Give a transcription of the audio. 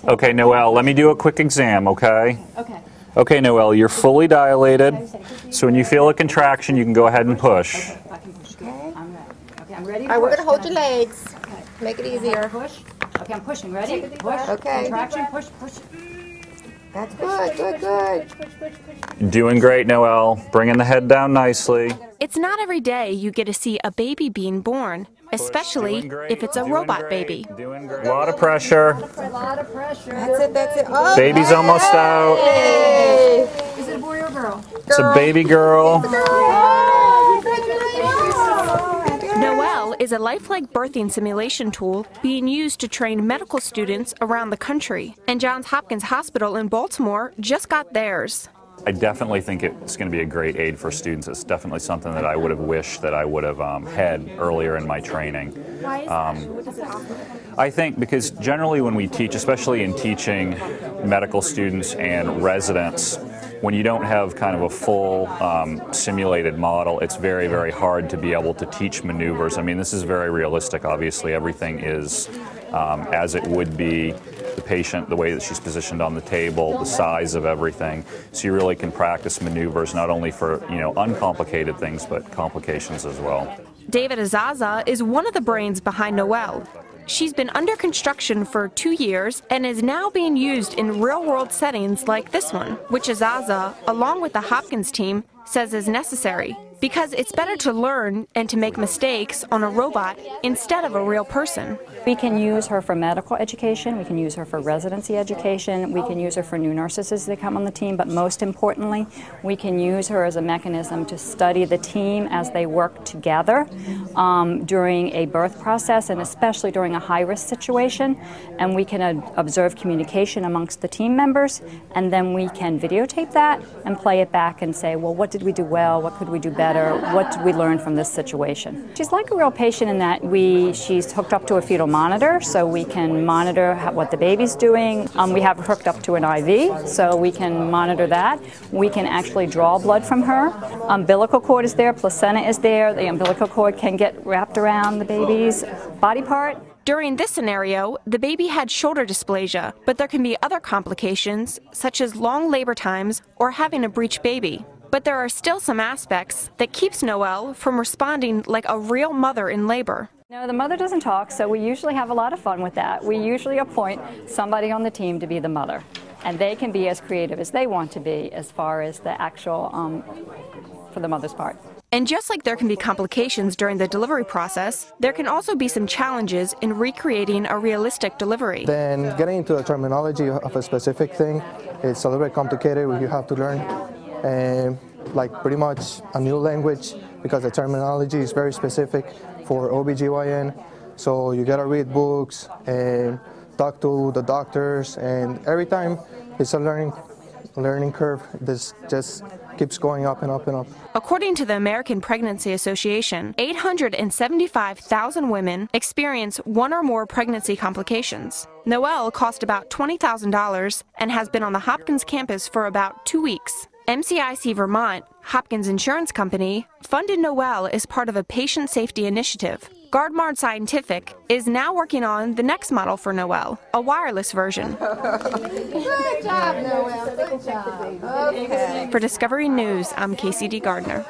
Okay, Noelle, let me do a quick exam, okay? Okay, Noelle, you're fully dilated, so when you feel a contraction, you can go ahead and push. I'm ready. All right, we're going to hold your legs. Make it easier. Push. Okay, I'm pushing. Ready? Push. Okay. Contraction. Push. That's good. Doing great, Noelle. Bringing the head down nicely. It's not every day you get to see a baby being born, especially if it's a robot baby. A lot of pressure. That's it. Oh, Baby's almost out. Is it a boy or a girl? It's a baby girl. Noelle is a lifelike birthing simulation tool being used to train medical students around the country. And Johns Hopkins Hospital in Baltimore just got theirs. I definitely think it's going to be a great aid for students. It's definitely something that I would have wished that I would have had earlier in my training. Why is that? What does it offer? I think because generally when we teach, especially in teaching medical students and residents, when you don't have kind of a full simulated model, it's very, very hard to be able to teach maneuvers. I mean, this is very realistic. Obviously, everything is as it would be. The patient, the way that she's positioned on the table, the size of everything. So you really can practice maneuvers not only for, uncomplicated things, but complications as well. David Azaza is one of the brains behind Noelle. She's been under construction for 2 years and is now being used in real-world settings like this one, which Azaza, along with the Hopkins team, says is necessary because it's better to learn and to make mistakes on a robot instead of a real person. We can use her for medical education, we can use her for residency education, we can use her for new nurses as they come on the team, but most importantly, we can use her as a mechanism to study the team as they work together during a birth process and especially during a high-risk situation. And we can observe communication amongst the team members, and then we can videotape that and play it back and say, well, what did we do well, what could we do better, what did we learn from this situation? She's like a real patient in that she's hooked up to a fetal monitor, so we can monitor what the baby's doing. We have her hooked up to an IV, so we can monitor that. We can actually draw blood from her. Umbilical cord is there, placenta is there. The umbilical cord can get wrapped around the baby's body part. During this scenario, the baby had shoulder dysplasia, but there can be other complications, such as long labor times or having a breech baby. But there are still some aspects that keeps Noelle from responding like a real mother in labor. No, the mother doesn't talk, so we usually have a lot of fun with that. We usually appoint somebody on the team to be the mother, and they can be as creative as they want to be as far as the actual, for the mother's part. And just like there can be complications during the delivery process, there can also be some challenges in recreating a realistic delivery. Then getting into the terminology of a specific thing, it's a little bit complicated. You have to learn like pretty much a new language because the terminology is very specific for OBGYN. So you gotta read books and talk to the doctors, and every time it's a learning curve. This just keeps going up and up and up. According to the American Pregnancy Association, 875,000 women experience one or more pregnancy complications. Noelle cost about $20,000 and has been on the Hopkins campus for about 2 weeks. MCIC Vermont, Hopkins Insurance Company, funded Noelle as part of a patient safety initiative. Gardmard Scientific is now working on the next model for Noelle, a wireless version. Good job, Noelle. Good job. Okay. For Discovery News, I'm Casey D. Gardner.